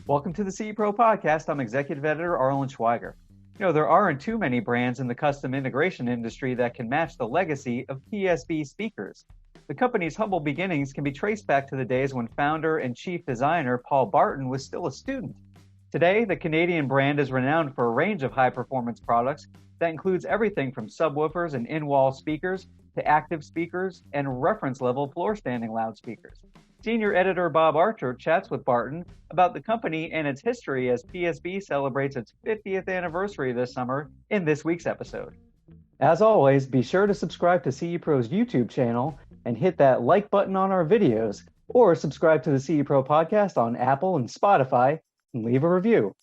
Welcome to the CE Pro podcast. I'm Executive Editor Arlen Schweiger. There aren't too many brands in the custom integration industry that can match the legacy of PSB Speakers. The company's humble beginnings can be traced back to the days when founder and chief designer Paul Barton was still a student. Today, the Canadian brand is renowned for a range of high-performance products that includes everything from subwoofers and in-wall speakers to active speakers and reference-level floor-standing loudspeakers. Senior editor Bob Archer chats with Barton about the company and its history as PSB celebrates its 50th anniversary this summer in this week's episode. As always, be sure to subscribe to CE Pro's YouTube channel and hit that like button on our videos, or subscribe to the CE Pro podcast on Apple and Spotify and leave a review.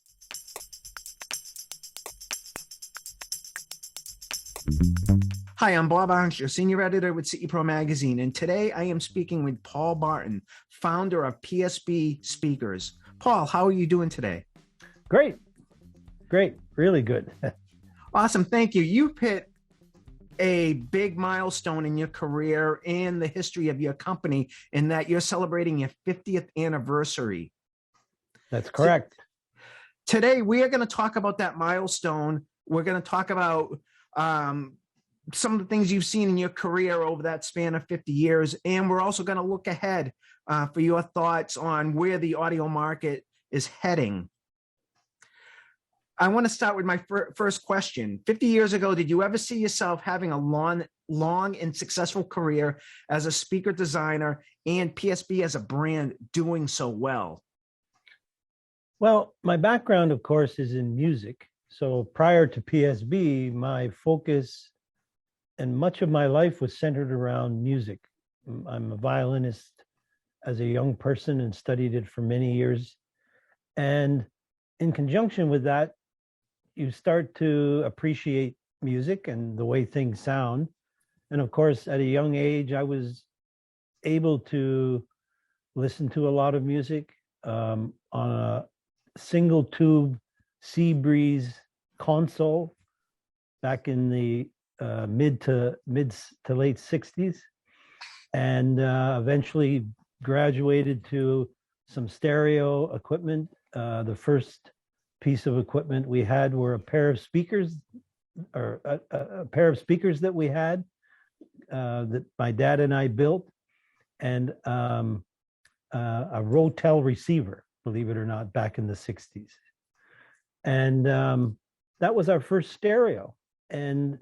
Hi, I'm Bob Archer, Senior Editor with CE Pro Magazine, and today I am speaking with Paul Barton, founder of PSB Speakers. Paul, how are you doing today? Great, really good. Awesome, thank you. You've hit a big milestone in your career and the history of your company in that you're celebrating your 50th anniversary. That's correct. Today, we are going to talk about that milestone. We're going to talk about some of the things you've seen in your career over that span of 50 years. And we're also going to look ahead for your thoughts on where the audio market is heading. I want to start with my first question. 50 years ago, did you ever see yourself having a long and successful career as a speaker designer and PSB as a brand doing so well? Well, my background, of course, is in music. So prior to PSB, my focus and much of my life was centered around music. I'm a violinist as a young person and studied it for many years. And in conjunction with that, you start to appreciate music and the way things sound. And of course, at a young age, I was able to listen to a lot of music on a single tube Seabreeze console back in the mid to late 60s, and eventually graduated to some stereo equipment. The first piece of equipment we had were a pair of speakers that we had that my dad and I built, and a Rotel receiver, believe it or not, back in the 60s. And that was our first stereo. And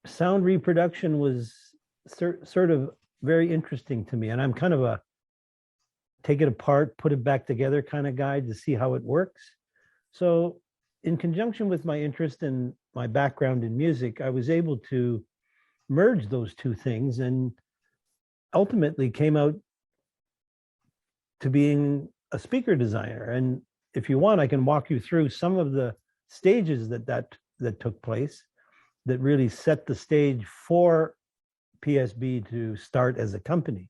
sound reproduction was sort of very interesting to me. And I'm kind of a take it apart, put it back together kind of guy to see how it works. So in conjunction with my interest and my background in music, I was able to merge those two things and ultimately came out to being a speaker designer. And if you want, I can walk you through some of the stages that took place that really set the stage for PSB to start as a company.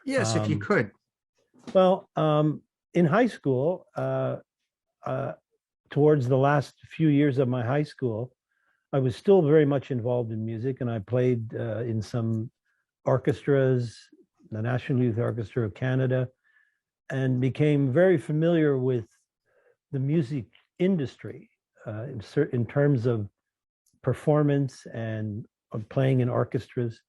Yes, if you could. Well, in high school, towards the last few years of my high school, I was still very much involved in music, and I played in some orchestras, the National Youth Orchestra of Canada, and became very familiar with the music industry in terms of performance and playing in orchestras.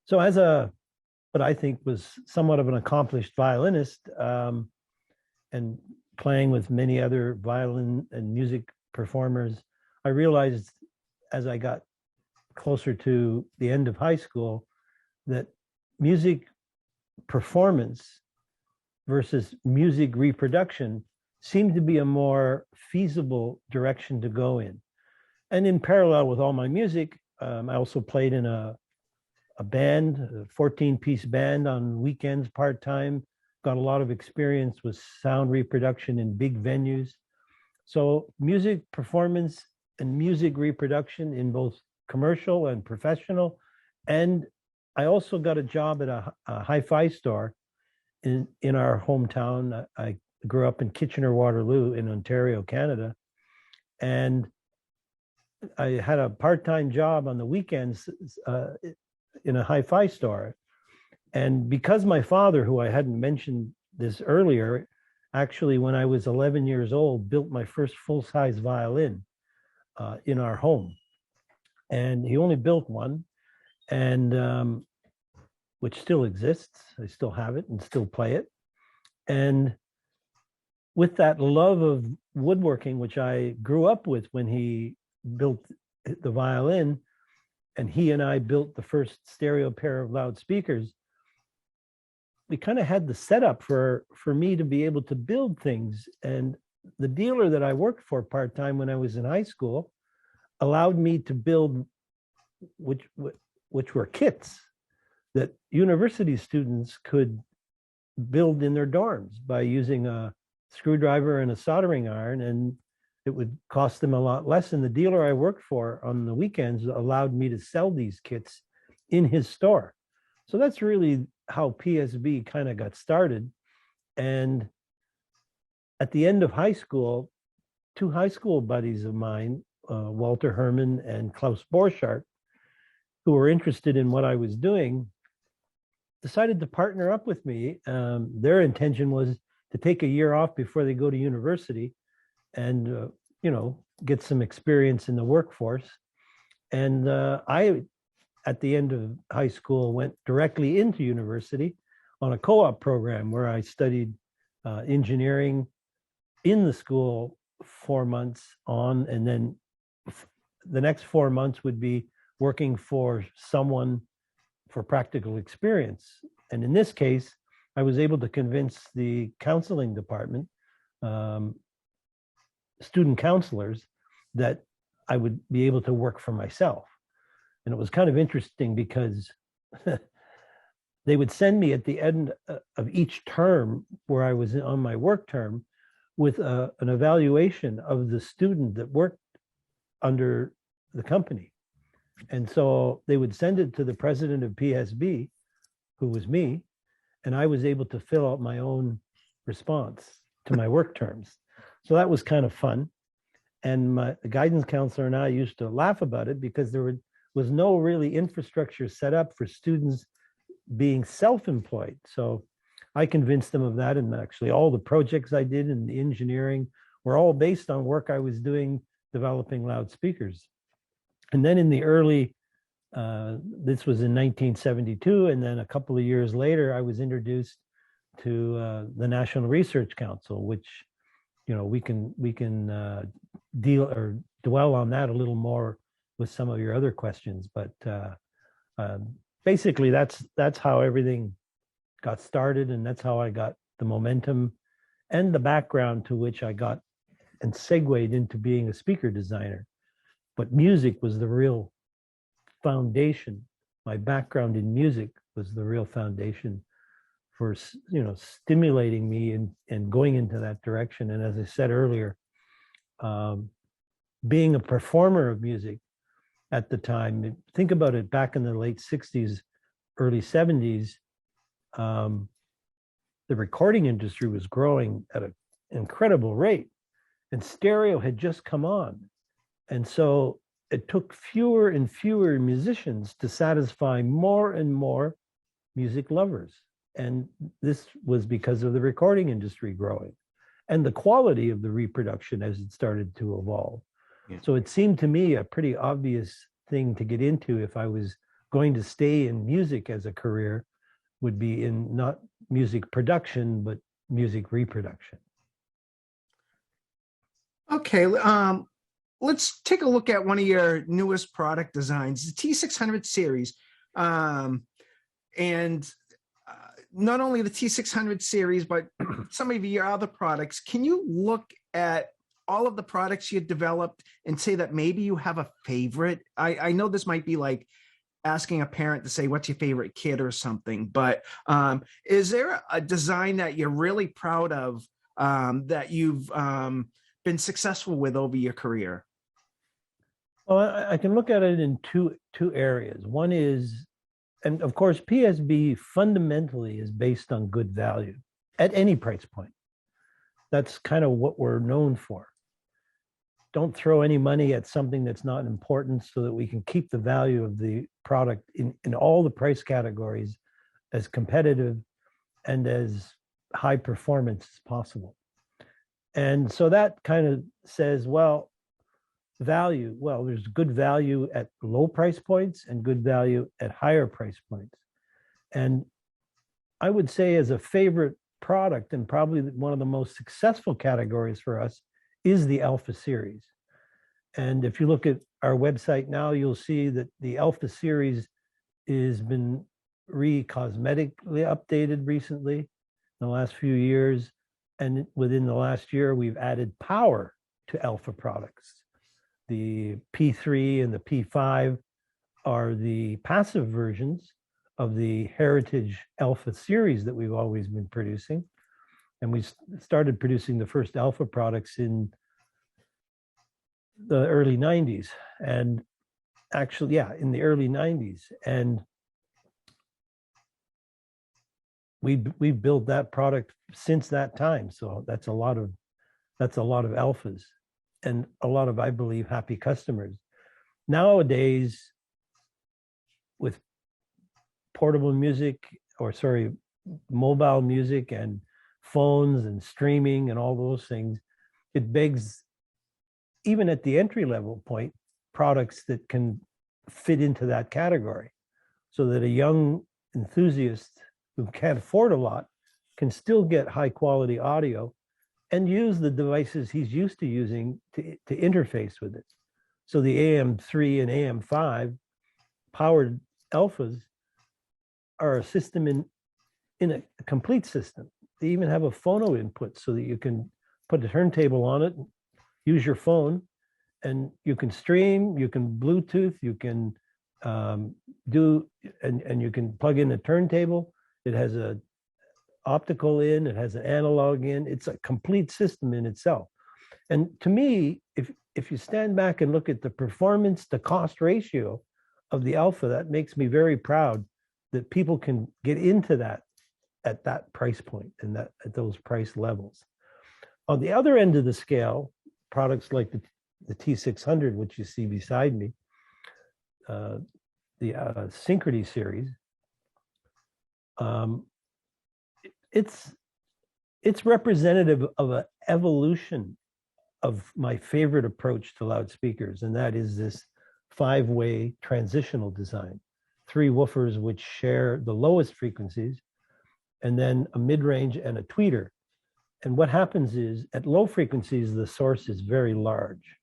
So as what I think was somewhat of an accomplished violinist, and playing with many other violin and music performers, I realized as I got closer to the end of high school that music performance versus music reproduction seemed to be a more feasible direction to go in. And in parallel with all my music, I also played in a band, a 14-piece band on weekends part-time, got a lot of experience with sound reproduction in big venues. So music performance and music reproduction in both commercial and professional. And I also got a job at a hi-fi store in our hometown. I grew up in Kitchener-Waterloo in Ontario, Canada. And I had a part-time job on the weekends in a hi-fi store. And because my father, who I hadn't mentioned this earlier, actually, when I was 11 years old, built my first full-size violin in our home. And he only built one, and which still exists. I still have it and still play it. And with that love of woodworking, which I grew up with when he built the violin, and he and I built the first stereo pair of loudspeakers, we kind of had the setup for me to be able to build things. And the dealer that I worked for part-time when I was in high school allowed me to build, which were kits that university students could build in their dorms by using a screwdriver and a soldering iron, and it would cost them a lot less. And the dealer I worked for on the weekends allowed me to sell these kits in his store. So that's really how PSB kind of got started. And at the end of high school, two high school buddies of mine, Walter Herman and Klaus Borchardt, who were interested in what I was doing, decided to partner up with me. Their intention was to take a year off before they go to university and, get some experience in the workforce. And I, at the end of high school, went directly into university on a co-op program where I studied engineering in the school 4 months on, and then the next 4 months would be working for someone for practical experience. And in this case, I was able to convince the counseling department, student counselors, that I would be able to work for myself. And it was kind of interesting because they would send me at the end of each term where I was on my work term with an evaluation of the student that worked under the company. And so they would send it to the president of PSB, who was me, and I was able to fill out my own response to my work terms. So that was kind of fun. And the guidance counselor and I used to laugh about it because there was no really infrastructure set up for students being self-employed. So I convinced them of that. And actually all the projects I did in the engineering were all based on work I was doing developing loudspeakers. And then in the early, this was in 1972, and then a couple of years later, I was introduced to the National Research Council, which, we can dwell on that a little more with some of your other questions. But basically, that's how everything got started, and that's how I got the momentum and the background to which I got and segued into being a speaker designer. But music was the real foundation. My background in music was the real foundation for, stimulating me and going into that direction. And as I said earlier, being a performer of music at the time, think about it, back in the late 60s, early 70s, the recording industry was growing at an incredible rate, and stereo had just come on. And so it took fewer and fewer musicians to satisfy more and more music lovers. And this was because of the recording industry growing and the quality of the reproduction as it started to evolve. Yeah. So it seemed to me a pretty obvious thing to get into if I was going to stay in music as a career, would be in not music production, but music reproduction. Okay. Let's take a look at one of your newest product designs, the T600 series. And not only the T600 series, but some of your other products. Can you look at all of the products you developed and say that maybe you have a favorite? I know this might be like asking a parent to say, what's your favorite kid or something, but is there a design that you're really proud of that you've been successful with over your career? Well, I can look at it in two areas. One is, and of course, PSB fundamentally is based on good value at any price point. That's kind of what we're known for. Don't throw any money at something that's not important, so that we can keep the value of the product in all the price categories as competitive and as high performance as possible. And so that kind of says, well, value, well, there's good value at low price points and good value at higher price points. And I would say as a favorite product, and probably one of the most successful categories for us, is the Alpha series. And if you look at our website now, you'll see that the Alpha series has been cosmetically updated recently in the last few years. And within the last year, we've added power to Alpha products. The P3 and the P5 are the passive versions of the Heritage Alpha series that we've always been producing. And we started producing the first Alpha products in the early 90s. And actually, yeah, in the early 90s. And we've built that product since that time. So that's a lot of Alphas and a lot of, I believe, happy customers. Nowadays, with portable music, mobile music and phones and streaming and all those things, it begs, even at the entry level point, products that can fit into that category, so that a young enthusiast who can't afford a lot can still get high quality audio and use the devices he's used to using to interface with it. So the AM3 and AM5 powered Alphas are a system in a complete system. They even have a phono input so that you can put a turntable on it, use your phone, and you can stream, you can Bluetooth, you can and you can plug in a turntable. It has a optical in, it has an analog in. It's a complete system in itself. And to me, if you stand back and look at the performance to cost ratio of the Alpha, that makes me very proud that people can get into that at that price point and that at those price levels. On the other end of the scale, products like the T600, which you see beside me, the Synchrony series, it's representative of an evolution of my favorite approach to loudspeakers, and that is this 5-way transitional design. 3 woofers which share the lowest frequencies, and then a mid-range and a tweeter. And what happens is, at low frequencies, the source is very large,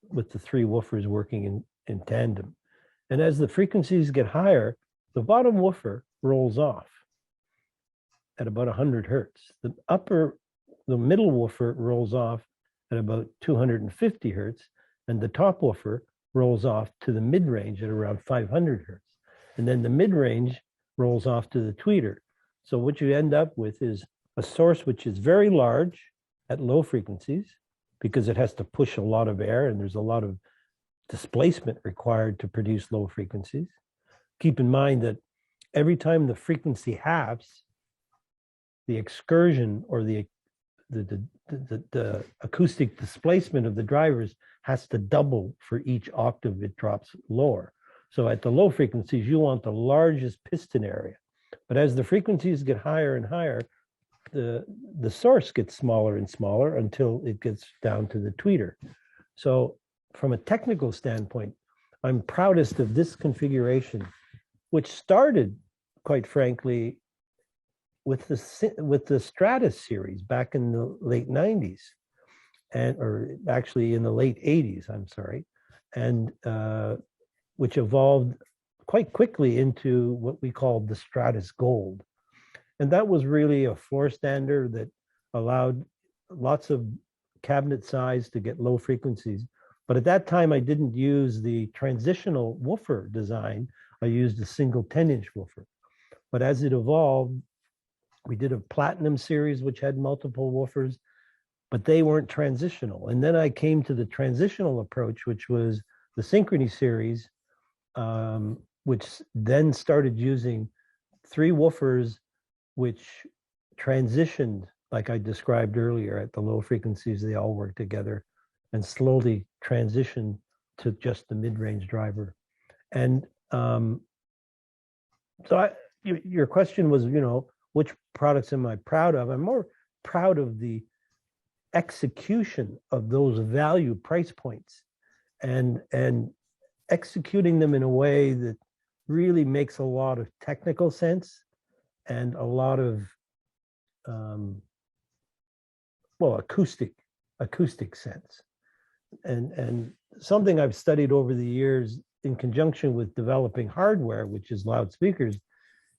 with the 3 woofers working in tandem. And as the frequencies get higher, the bottom woofer rolls off at about 100 hertz. The middle woofer rolls off at about 250 hertz, and the top woofer rolls off to the mid-range at around 500 hertz. And then the mid-range rolls off to the tweeter. So what you end up with is a source which is very large at low frequencies, because it has to push a lot of air and there's a lot of displacement required to produce low frequencies. Keep in mind that every time the frequency halves, the excursion or the acoustic displacement of the drivers has to double for each octave it drops lower. So at the low frequencies, you want the largest piston area. But as the frequencies get higher and higher, the source gets smaller and smaller until it gets down to the tweeter. So from a technical standpoint, I'm proudest of this configuration, which started, quite frankly, with the Stratus series back in the late 90s, or actually in the late 80s, I'm sorry, and which evolved quite quickly into what we called the Stratus Gold. And that was really a floor stander that allowed lots of cabinet size to get low frequencies. But at that time, I didn't use the transitional woofer design. I used a single 10-inch woofer. But as it evolved, we did a Platinum series, which had multiple woofers, but they weren't transitional. And then I came to the transitional approach, which was the Synchrony series, which then started using 3 woofers, which transitioned, like I described earlier, at the low frequencies, they all work together, and slowly transitioned to just the mid-range driver. And so your question was, which products am I proud of? I'm more proud of the execution of those value price points and executing them in a way that really makes a lot of technical sense and a lot of acoustic sense. And something I've studied over the years in conjunction with developing hardware, which is loudspeakers,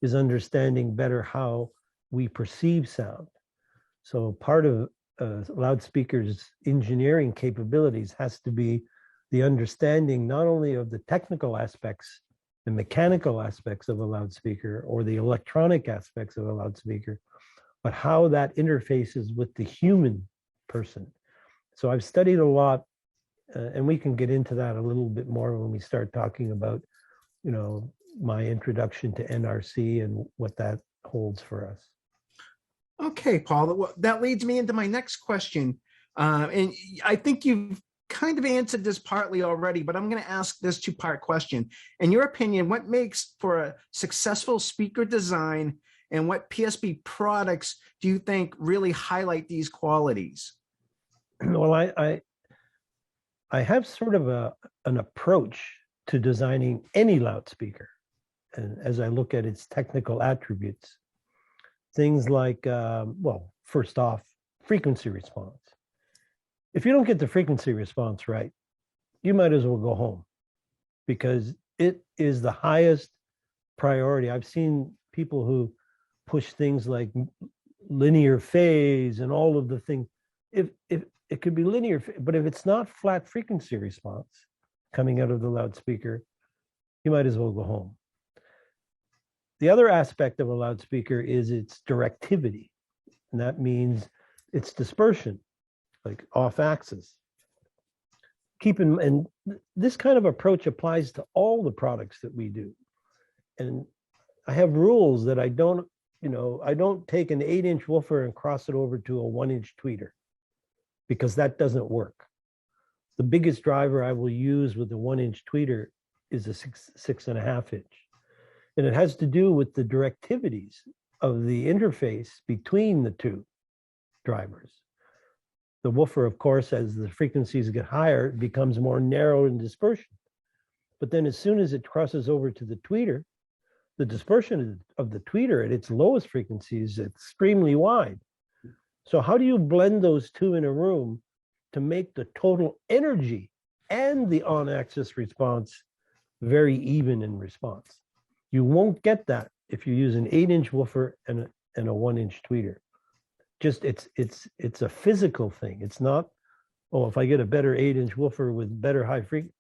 is understanding better how we perceive sound. So part of loudspeakers engineering capabilities has to be the understanding not only of the technical aspects, the mechanical aspects of a loudspeaker or the electronic aspects of a loudspeaker, but how that interfaces with the human person. So I've studied a lot, and we can get into that a little bit more when we start talking about, my introduction to NRC and what that holds for us. Okay, Paul, that leads me into my next question. And I think you've kind of answered this partly already, but I'm going to ask this two-part question. In your opinion, what makes for a successful speaker design, and what PSB products do you think really highlight these qualities? Well, I have sort of an approach to designing any loudspeaker, and as I look at its technical attributes, things like, first off, frequency response. If you don't get the frequency response right, you might as well go home, because it is the highest priority. I've seen people who push things like linear phase and all of the things. If it could be linear, but if it's not flat frequency response coming out of the loudspeaker, you might as well go home. The other aspect of a loudspeaker is its directivity, and that means its dispersion, like off axis. And this kind of approach applies to all the products that we do. And I have rules that I don't take an 8-inch woofer and cross it over to a 1-inch tweeter, because that doesn't work. The biggest driver I will use with the 1-inch tweeter is a 6.5-inch. And it has to do with the directivities of the interface between the two drivers. The woofer, of course, as the frequencies get higher, it becomes more narrow in dispersion. But then as soon as it crosses over to the tweeter, the dispersion of the tweeter at its lowest frequency is extremely wide. So how do you blend those two in a room to make the total energy and the on-axis response very even in response? You won't get that if you use an 8-inch woofer and a 1-inch tweeter. Just it's a physical thing. It's not, if I get a better 8-inch woofer with better high frequency.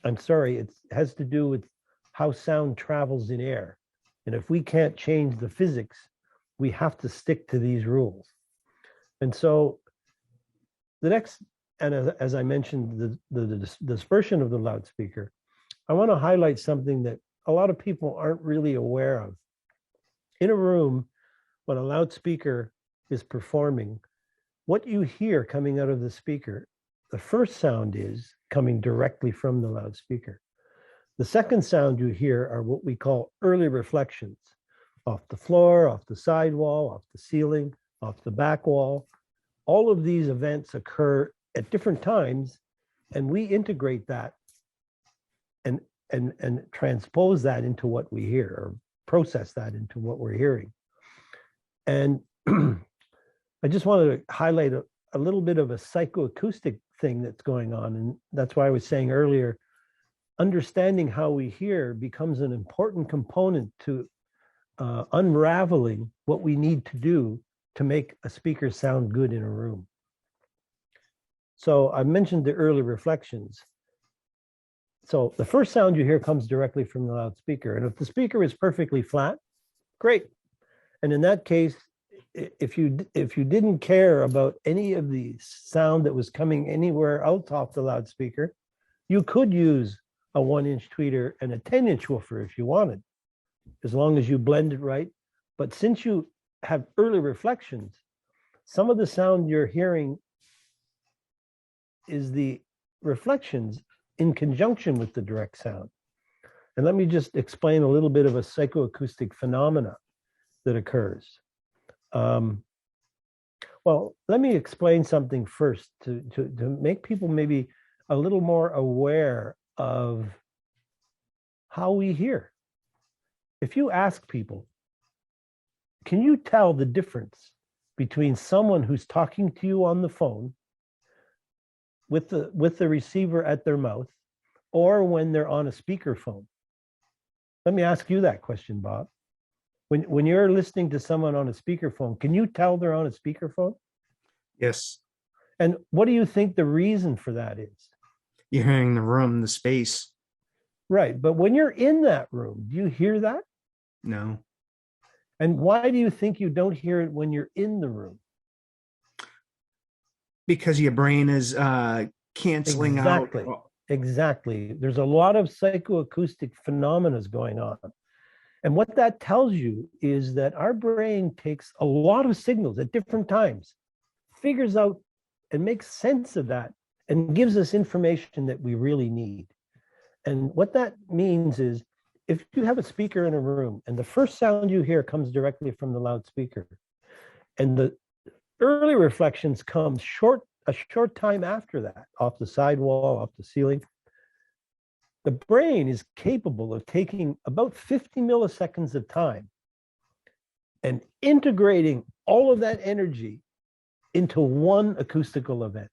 I'm sorry, it has to do with how sound travels in air. And if we can't change the physics, we have to stick to these rules. And so the next, and as I mentioned, the dispersion of the loudspeaker, I want to highlight something that a lot of people aren't really aware of. In a room, when a loudspeaker is performing, what you hear coming out of the speaker, the first sound is coming directly from the loudspeaker. The second sound you hear are what we call early reflections, off the floor, off the sidewall, off the ceiling, off the back wall. All of these events occur at different times, and we integrate that and transpose that into what we hear, or process that into what we're hearing. And I just wanted to highlight a little bit of a psychoacoustic thing that's going on. And that's why I was saying earlier, understanding how we hear becomes an important component to unraveling what we need to do to make a speaker sound good in a room. So I mentioned the early reflections. So the first sound you hear comes directly from the loudspeaker. And if the speaker is perfectly flat, great. And in that case, if you didn't care about any of the sound that was coming anywhere else off the loudspeaker, you could use a 1-inch tweeter and a 10-inch woofer if you wanted, as long as you blend it right. But since you have early reflections, some of the sound you're hearing is the reflections in conjunction with the direct sound. And let me just explain a little bit of a psychoacoustic phenomena that occurs. Well, Well, let me explain something first to make people maybe a little more aware of how we hear. If you ask people, can you tell the difference between someone who's talking to you on the phone with the receiver at their mouth or when they're on a speakerphone? Let me ask you that question, Bob. When you're listening to someone on a speakerphone, can you tell they're on a speakerphone? Yes. And what do you think the reason for that is? You're hearing the room, the space. Right. But when you're in that room, do you hear that? No. And why do you think you don't hear it when you're in the room? Because your brain is canceling out. Exactly. There's a lot of psychoacoustic phenomena going on. And what that tells you is that our brain takes a lot of signals at different times, figures out and makes sense of that, and gives us information that we really need. And what that means is if you have a speaker in a room and the first sound you hear comes directly from the loudspeaker, and the early reflections come a short time after that, off the sidewall, off the ceiling, the brain is capable of taking about 50 milliseconds of time and integrating all of that energy into one acoustical event,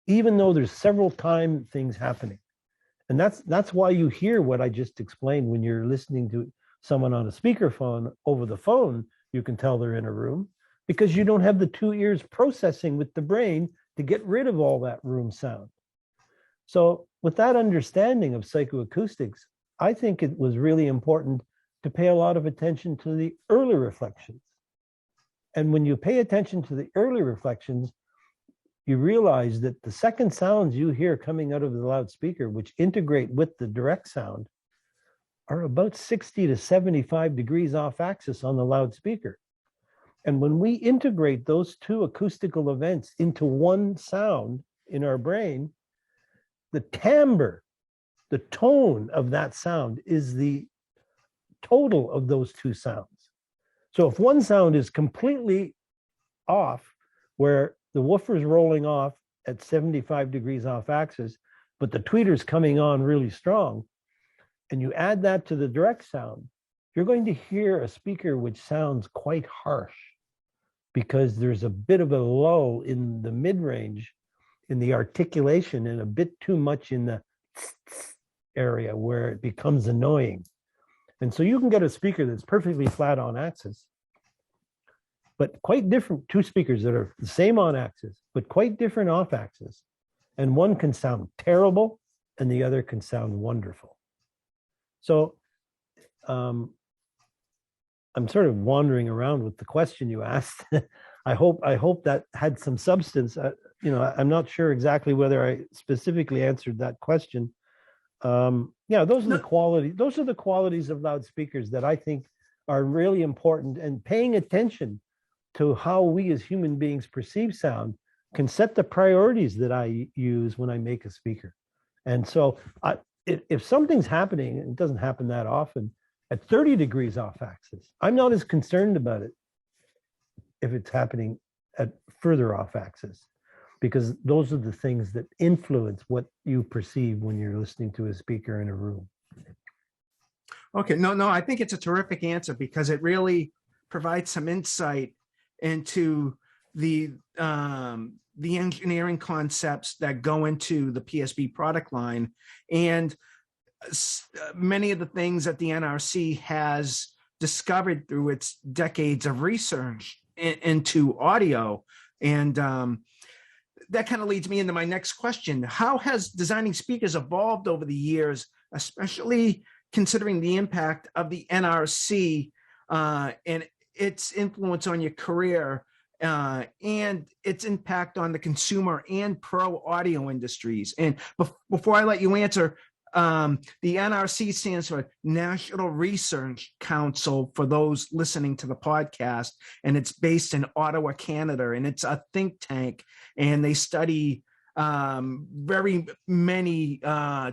even though there's several time things happening. And that's why you hear what I just explained. When you're listening to someone on a speakerphone over the phone, you can tell they're in a room because you don't have the two ears processing with the brain to get rid of all that room sound. So with that understanding of psychoacoustics, I think it was really important to pay a lot of attention to the early reflections. And when you pay attention to the early reflections, you realize that the second sounds you hear coming out of the loudspeaker, which integrate with the direct sound, are about 60 to 75 degrees off axis on the loudspeaker. And when we integrate those two acoustical events into one sound in our brain, the timbre, the tone of that sound is the total of those two sounds. So if one sound is completely off, where the woofer's rolling off at 75 degrees off axis, but the tweeter's coming on really strong, and you add that to the direct sound, you're going to hear a speaker which sounds quite harsh because there's a bit of a lull in the mid-range in the articulation and a bit too much in the area where it becomes annoying. And so you can get a speaker that's perfectly flat on axis, but quite different, two speakers that are the same on axis, but quite different off axis. And one can sound terrible and the other can sound wonderful. So I'm sort of wandering around with the question you asked. I hope that had some substance. I'm not sure exactly whether I specifically answered that question. Those are the qualities of loudspeakers that I think are really important, and paying attention to how we as human beings perceive sound can set the priorities that I use when I make a speaker. And so if something's happening, and it doesn't happen that often, at 30 degrees off axis, I'm not as concerned about it if it's happening at further off axis, because those are the things that influence what you perceive when you're listening to a speaker in a room. Okay, no, I think it's a terrific answer because it really provides some insight into the engineering concepts that go into the PSB product line, and many of the things that the NRC has discovered through its decades of research into audio. And that kind of leads me into my next question. How has designing speakers evolved over the years, especially considering the impact of the NRC and its influence on your career and its impact on the consumer and pro audio industries? And before I let you answer, the NRC stands for National Research Council for those listening to the podcast, and it's based in Ottawa, Canada, and it's a think tank, and they study very many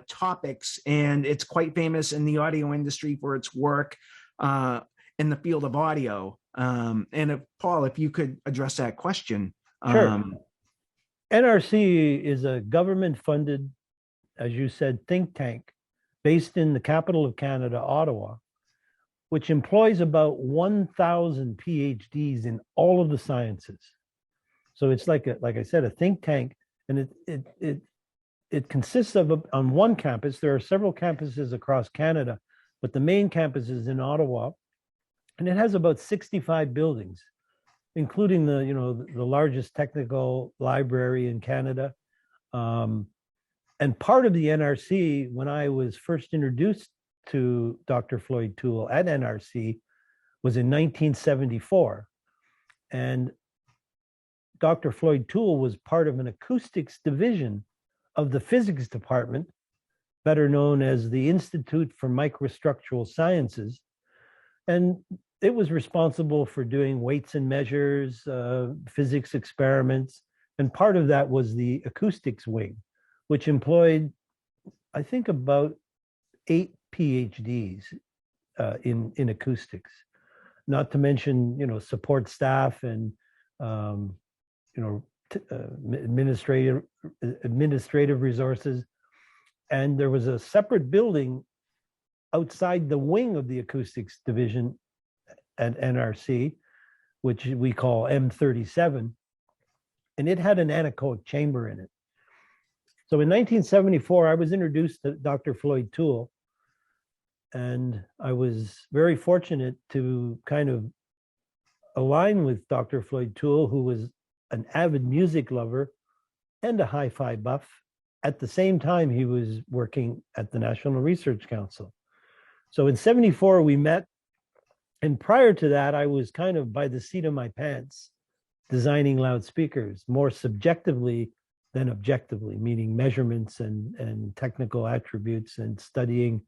topics, and it's quite famous in the audio industry for its work in the field of audio. And if, Paul, if you could address that question. Sure. NRC is a government-funded, as you said, think tank based in the capital of Canada, Ottawa, which employs about 1,000 PhDs in all of the sciences. So it's like I said, a think tank, and it consists of, on one campus, there are several campuses across Canada, but the main campus is in Ottawa, and it has about 65 buildings, including the largest technical library in Canada. And part of the NRC, when I was first introduced to Dr. Floyd Tull at NRC, was in 1974. And Dr. Floyd Tull was part of an acoustics division of the physics department, better known as the Institute for Microstructural Sciences. And it was responsible for doing weights and measures, physics experiments. And part of that was the acoustics wing, which employed, I think, about 8 PhDs in acoustics, not to mention, support staff and, administrative resources. And there was a separate building outside the wing of the acoustics division at NRC, which we call M37, and it had an anechoic chamber in it. So in 1974, I was introduced to Dr. Floyd Tull, and I was very fortunate to kind of align with Dr. Floyd Tull, who was an avid music lover and a hi-fi buff. At the same time, he was working at the National Research Council. So in 74, we met. And prior to that, I was kind of by the seat of my pants designing loudspeakers, more subjectively than objectively, meaning measurements and technical attributes, and studying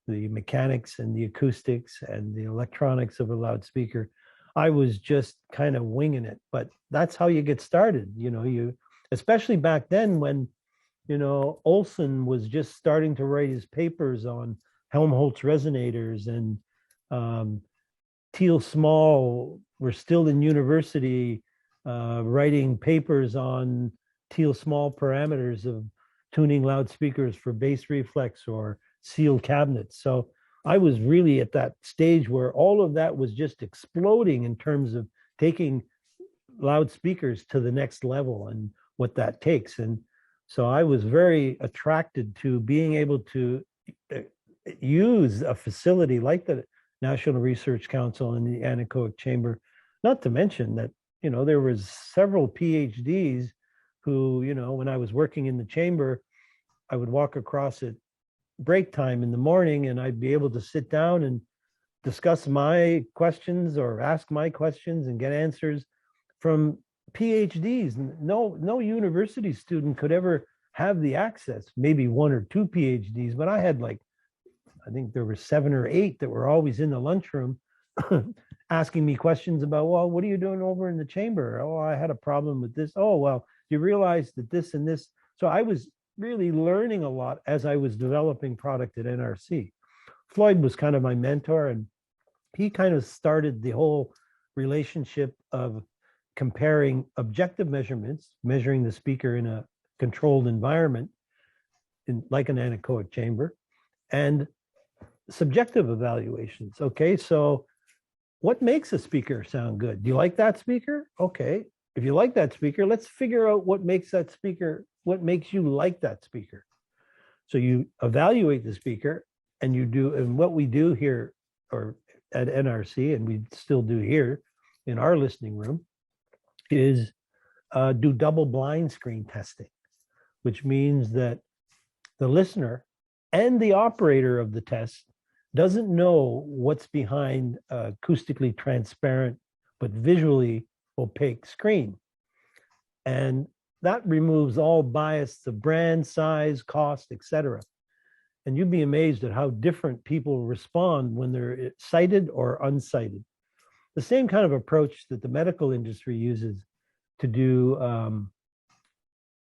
the mechanics and the acoustics and the electronics of a loudspeaker. I was just kind of winging it, but that's how you get started. Especially back then when, Olson was just starting to write his papers on Helmholtz resonators, and Teal Small were still in university writing papers on Teal Small parameters of tuning loudspeakers for bass reflex or sealed cabinets. So I was really at that stage where all of that was just exploding in terms of taking loudspeakers to the next level and what that takes. And so I was very attracted to being able to use a facility like the National Research Council and the anechoic chamber, not to mention that, there was several PhDs who, when I was working in the chamber, I would walk across at break time in the morning, and I'd be able to sit down and discuss my questions or ask my questions and get answers from PhDs. No university student could ever have the access, maybe 1 or 2 PhDs, but I had I think there were 7 or 8 that were always in the lunchroom asking me questions about, well, what are you doing over in the chamber? Oh, I had a problem with this. Oh, well, you realize that this and this. So I was really learning a lot as I was developing product at NRC. Floyd was kind of my mentor, and he kind of started the whole relationship of comparing objective measurements, measuring the speaker in a controlled environment, like an anechoic chamber, and subjective evaluations. Okay, so what makes a speaker sound good? Do you like that speaker? Okay, if you like that speaker, let's figure out what makes that speaker, what makes you like that speaker. So you evaluate the speaker, and what we do here or at NRC, and we still do here in our listening room, is do double blind screen testing, which means that the listener and the operator of the test doesn't know what's behind acoustically transparent but visually opaque screen. And that removes all bias of brand, size, cost, etc. And you'd be amazed at how different people respond when they're sighted or unsighted. The same kind of approach that the medical industry uses to do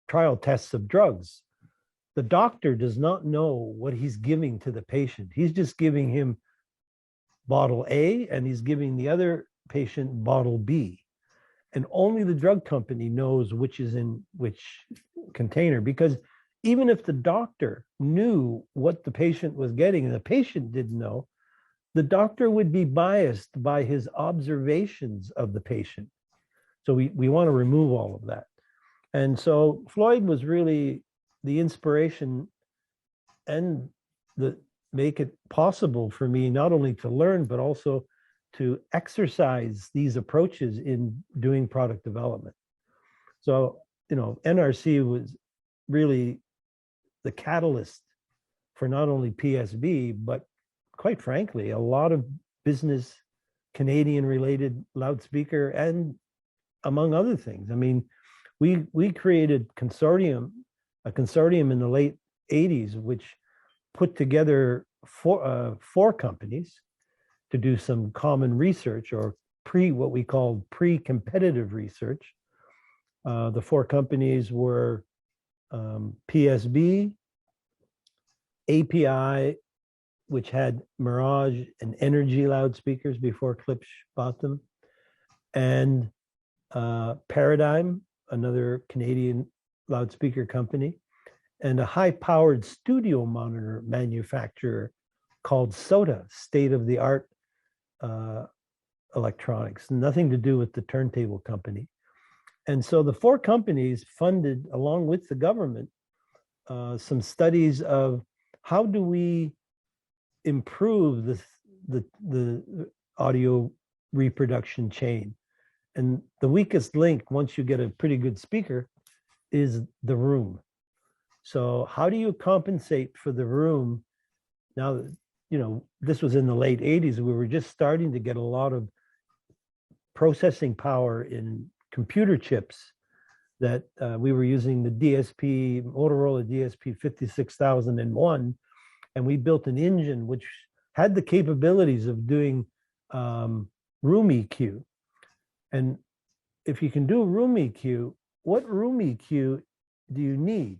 trial tests of drugs. The doctor does not know what he's giving to the patient. He's just giving him bottle A, and he's giving the other patient bottle B. And only the drug company knows which is in which container, because even if the doctor knew what the patient was getting and the patient didn't know, the doctor would be biased by his observations of the patient. So we want to remove all of that. And so Floyd was really the inspiration and the make it possible for me not only to learn, but also to exercise these approaches in doing product development. So, NRC was really the catalyst for not only PSB, but quite frankly, a lot of business Canadian related loudspeaker, and among other things. I mean, we created a consortium in the late 80s, which put together four companies to do some common research, or what we called pre-competitive research. The four companies were PSB, API, which had Mirage and Energy loudspeakers before Klipsch bought them, and Paradigm, another Canadian loudspeaker company, and a high-powered studio monitor manufacturer called SOTA, state-of-the-art electronics, nothing to do with the turntable company. And so the four companies funded, along with the government, some studies of how do we improve the audio reproduction chain. And the weakest link, once you get a pretty good speaker, is the room. So how do you compensate for the room? Now, this was in the late 80s. We were just starting to get a lot of processing power in computer chips that we were using the Motorola DSP 56001, and we built an engine which had the capabilities of doing room EQ. And if you can do room EQ, what room EQ do you need?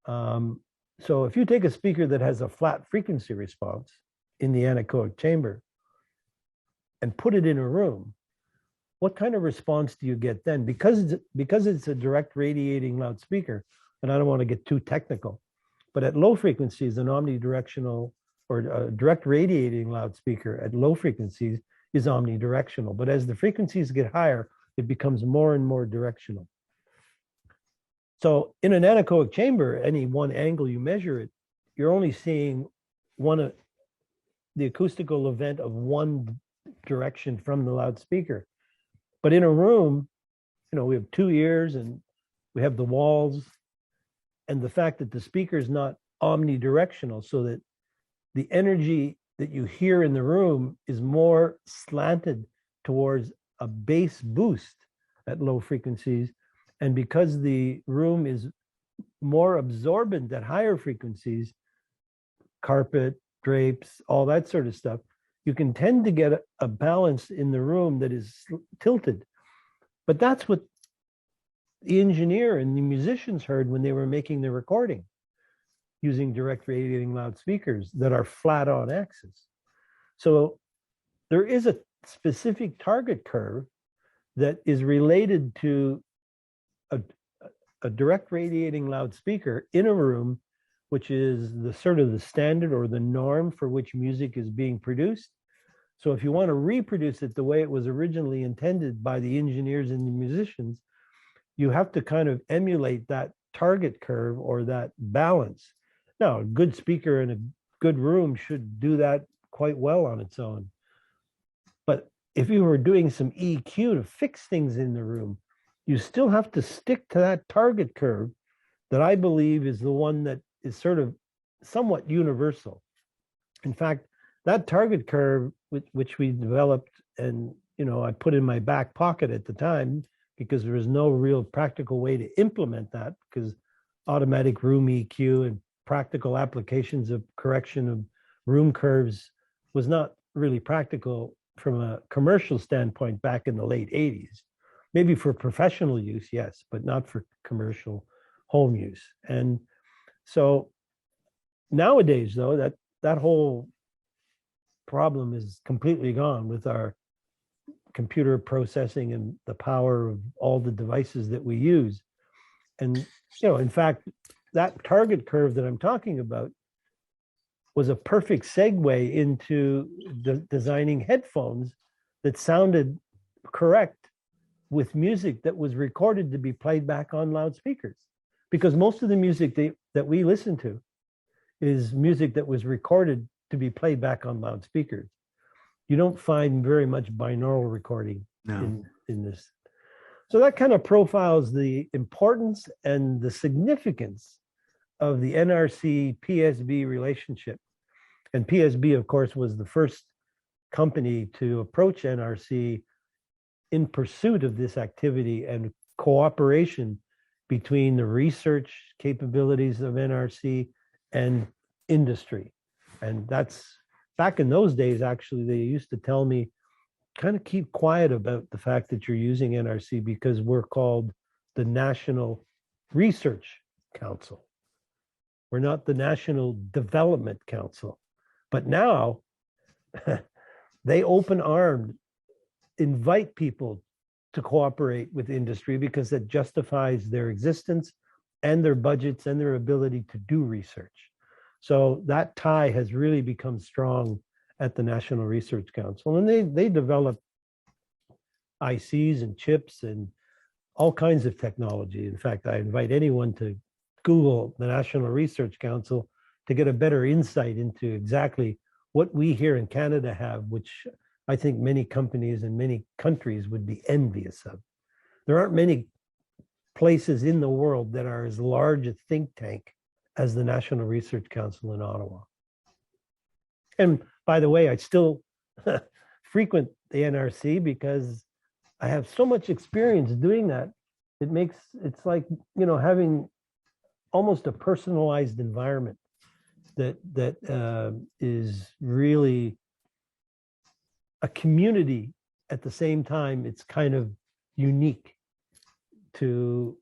So if you take a speaker that has a flat frequency response in the anechoic chamber and put it in a room, what kind of response do you get then? Because it's a direct radiating loudspeaker, and I don't want to get too technical, but at low frequencies, an omnidirectional or a direct radiating loudspeaker at low frequencies is omnidirectional. But as the frequencies get higher, it becomes more and more directional. So in an anechoic chamber, any one angle you measure it, you're only seeing the acoustical event of one direction from the loudspeaker. But in a room, we have two ears and we have the walls, and the fact that the speaker is not omnidirectional, so that the energy that you hear in the room is more slanted towards a bass boost at low frequencies. And because the room is more absorbent at higher frequencies, carpet, drapes, all that sort of stuff, you can tend to get a balance in the room that is tilted. But that's what the engineer and the musicians heard when they were making the recording, using direct radiating loudspeakers that are flat on axis. So there is a specific target curve that is related to a direct radiating loudspeaker in a room, which is the sort of the standard or the norm for which music is being produced. So if you want to reproduce it the way it was originally intended by the engineers and the musicians, you have to kind of emulate that target curve or that balance. Now, a good speaker in a good room should do that quite well on its own. But if you were doing some EQ to fix things in the room, you still have to stick to that target curve that I believe is the one that is sort of somewhat universal. In fact, that target curve, which we developed and I put in my back pocket at the time, because there was no real practical way to implement that, because automatic room EQ and practical applications of correction of room curves was not really practical from a commercial standpoint back in the late 80s. Maybe for professional use, yes, but not for commercial home use. And so nowadays, though, that whole problem is completely gone with our computer processing and the power of all the devices that we use. And, in fact, that target curve that I'm talking about was a perfect segue into designing headphones that sounded correct with music that was recorded to be played back on loudspeakers. Because most of the music that we listen to is music that was recorded to be played back on loudspeakers. You don't find very much binaural recording in this. So that kind of profiles the importance and the significance of the NRC PSB relationship. And PSB, of course, was the first company to approach NRC in pursuit of this activity and cooperation between the research capabilities of NRC and industry. And that's back in those days, actually, they used to tell me, kind of keep quiet about the fact that you're using NRC because we're called the National Research Council. We're not the National Development Council. But now they open-armed invite people to cooperate with industry because that justifies their existence and their budgets and their ability to do research. So that tie has really become strong at the National Research Council. And they develop ICs and chips and all kinds of technology. In fact, I invite anyone to Google the National Research Council to get a better insight into exactly what we here in Canada have, which I think many companies and many countries would be envious of. There aren't many places in the world that are as large a think tank as the National Research Council in Ottawa. And by the way, I still frequent the NRC because I have so much experience doing that. It's like, having almost a personalized environment that is really a community. At the same time, it's kind of unique to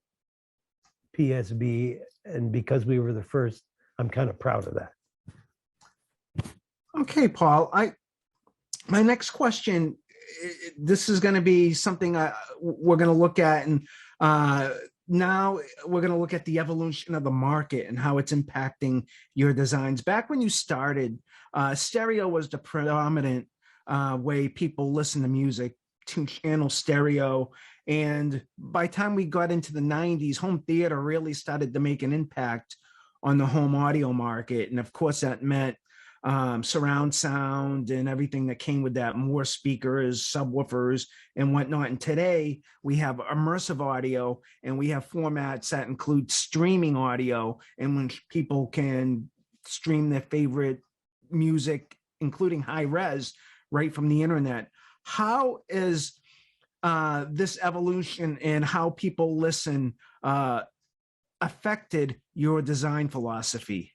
PSB. And because we were the first, I'm kind of proud of that. Okay, Paul, my next question, this is going to be something we're going to look at. And now we're going to look at the evolution of the market and how it's impacting your designs. Back when you started, stereo was the predominant way people listen to music, two-channel stereo. And by the time we got into the 90s, home theater really started to make an impact on the home audio market. And of course, that meant surround sound and everything that came with that, more speakers, subwoofers, and whatnot. And today we have immersive audio, and we have formats that include streaming audio, and when people can stream their favorite music, including high res, right from the internet. How is this evolution and how people listen affected your design philosophy?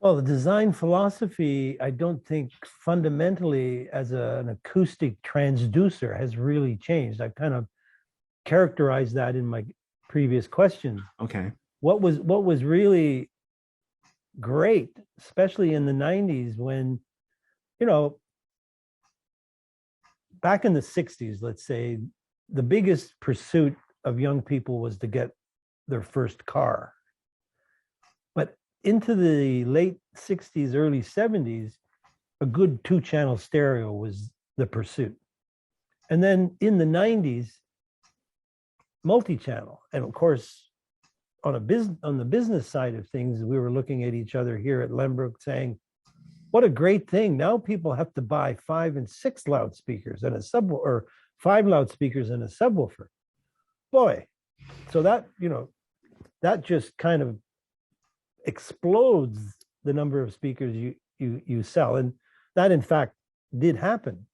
Well, the design philosophy, I don't think fundamentally as an acoustic transducer has really changed. I've kind of characterized that in my previous question. Okay. What was really great, especially in the 90s when, back in the 60s, let's say, the biggest pursuit of young people was to get their first car. But into the late 60s, early 70s, a good two-channel stereo was the pursuit. And then in the 90s, multi-channel. And of course, on the business side of things, we were looking at each other here at Lenbrook saying, what a great thing. Now people have to buy 5 and 6 loudspeakers and or 5 loudspeakers and a subwoofer. Boy, so that, that just kind of explodes the number of speakers you sell. And that in fact did happen.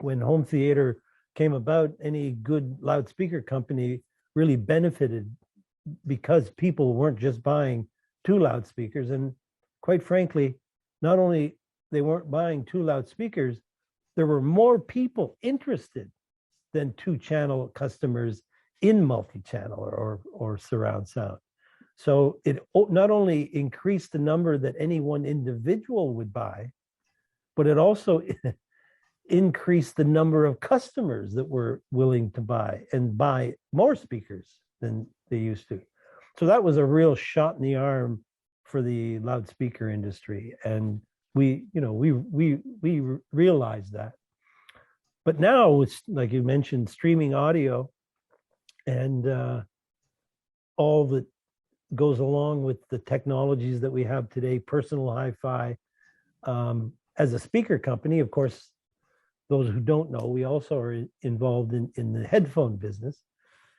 When home theater came about, any good loudspeaker company really benefited because people weren't just buying 2 loudspeakers. And quite frankly, not only they weren't buying 2 loudspeakers, there were more people interested than 2-channel customers in multi-channel or surround sound. So it not only increased the number that any one individual would buy, but it also increased the number of customers that were willing to buy more speakers than they used to. So that was a real shot in the arm for the loudspeaker industry, and we realized that. But now it's like you mentioned, streaming audio and all that goes along with the technologies that we have today, personal hi-fi. As a speaker company, of course, those who don't know, we also are involved in the headphone business.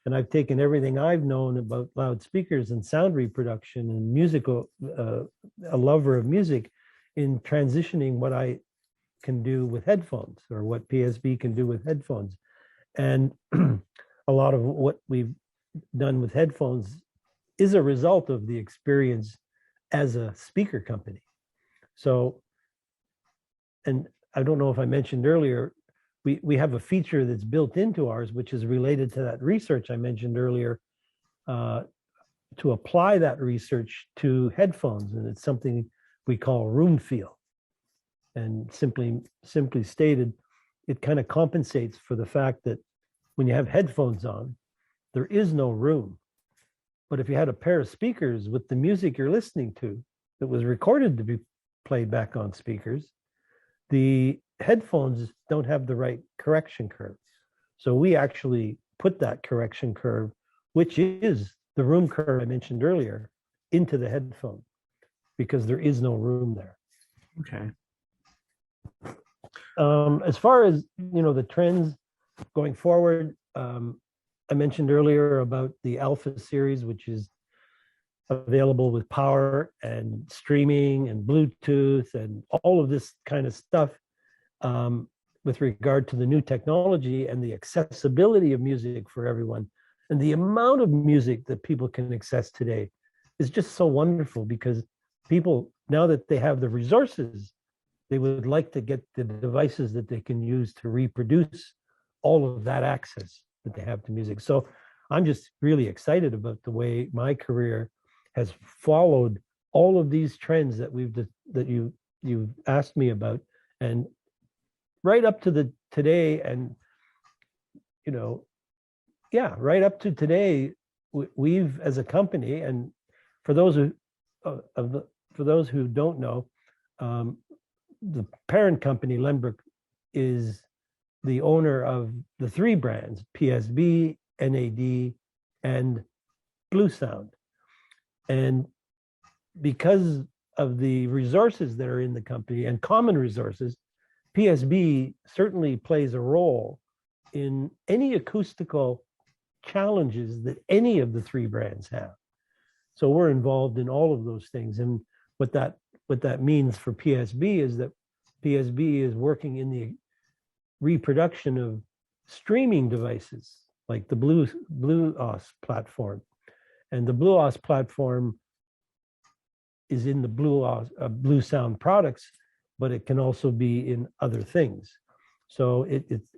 And I've taken everything I've known about loudspeakers and sound reproduction and musical, a lover of music, in transitioning what I can do with headphones, or what PSB can do with headphones. And a lot of what we've done with headphones is a result of the experience as a speaker company. So, and I don't know if I mentioned earlier, we have a feature that's built into ours, which is related to that research I mentioned earlier, to apply that research to headphones. And it's something we call room feel. And simply stated, it kind of compensates for the fact that when you have headphones on, there is no room. But if you had a pair of speakers with the music you're listening to that was recorded to be played back on speakers, the headphones don't have the right correction curve. So we actually put that correction curve, which is the room curve I mentioned earlier, into the headphone, because there is no room there. Okay. As far as, the trends going forward, I mentioned earlier about the Alpha series, which is available with power and streaming and Bluetooth and all of this kind of stuff, with regard to the new technology and the accessibility of music for everyone. And the amount of music that people can access today is just so wonderful, because people, now that they have the resources, they would like to get the devices that they can use to reproduce all of that access that they have to music. So I'm just really excited about the way my career has followed all of these trends that you've asked me about, and right up to today. And right up to today, we've, as a company, and for those who don't know, the parent company, Lenbrook, is the owner of the three brands, PSB, NAD, and Blue Sound. And because of the resources that are in the company and common resources, PSB certainly plays a role in any acoustical challenges that any of the three brands have. So we're involved in all of those things. And what that means for PSB is that PSB is working in the reproduction of streaming devices like the BlueOS platform. And the BlueOS platform is in the Blue Sound products, but it can also be in other things. So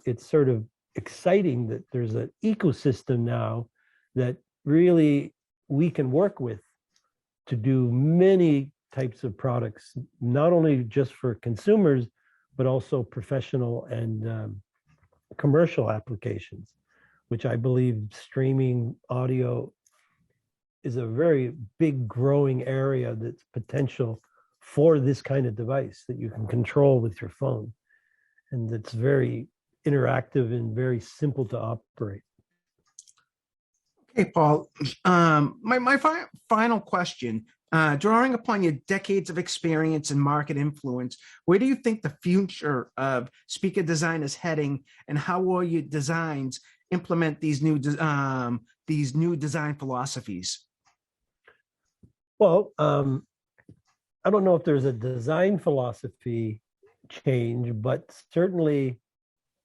it's sort of exciting that there's an ecosystem now that really we can work with to do many types of products, not only just for consumers, but also professional and commercial applications, which I believe streaming audio is a very big growing area that's potential for this kind of device that you can control with your phone. And that's very interactive and very simple to operate. Okay, Paul, my final question, drawing upon your decades of experience and market influence, where do you think the future of speaker design is heading, and how will your designs implement these new design philosophies? Well, I don't know if there's a design philosophy change, but certainly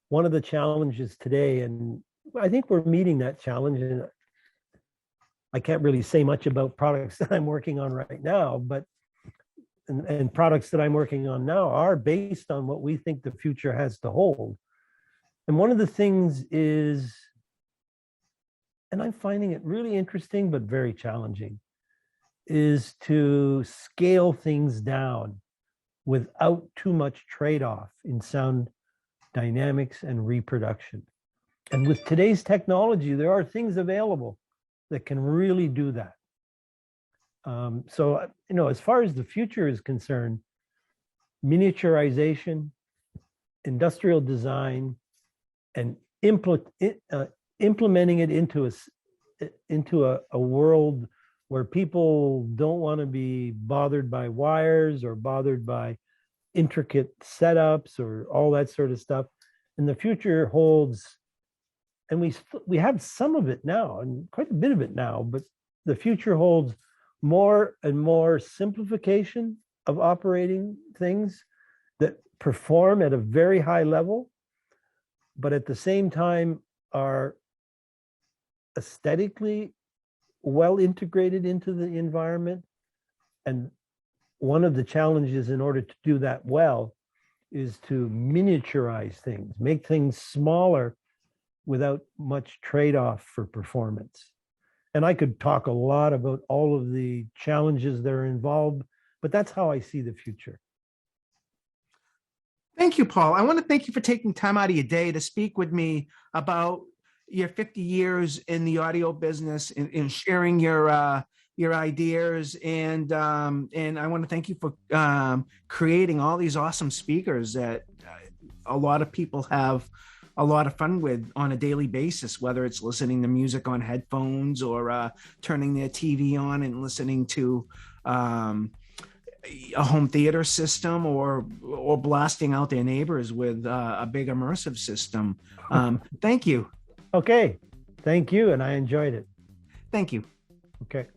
one of the challenges today, and I think we're meeting that challenge, and I can't really say much about products that I'm working on right now, but and products that I'm working on now are based on what we think the future has to hold. And one of the things is, and I'm finding it really interesting, but very challenging, is to scale things down without too much trade-off in sound dynamics, and reproduction. And with today's technology, there are things available that can really do that. So, as far as the future is concerned, miniaturization, industrial design, and implementing it into a world where people don't want to be bothered by wires or bothered by intricate setups or all that sort of stuff. And the future holds, and we have some of it now and quite a bit of it now, but the future holds more and more simplification of operating things that perform at a very high level, but at the same time are aesthetically well integrated into the environment. And one of the challenges in order to do that well is to miniaturize things, make things smaller without much trade-off for performance. And I could talk a lot about all of the challenges that are involved, but that's how I see the future. Thank you, Paul. I want to thank you for taking time out of your day to speak with me about your 50 years in the audio business and sharing your ideas. And I want to thank you for creating all these awesome speakers that a lot of people have a lot of fun with on a daily basis, whether it's listening to music on headphones or turning their TV on and listening to a home theater system or blasting out their neighbors with a big immersive system. Thank you. Okay. Thank you. And I enjoyed it. Thank you. Okay.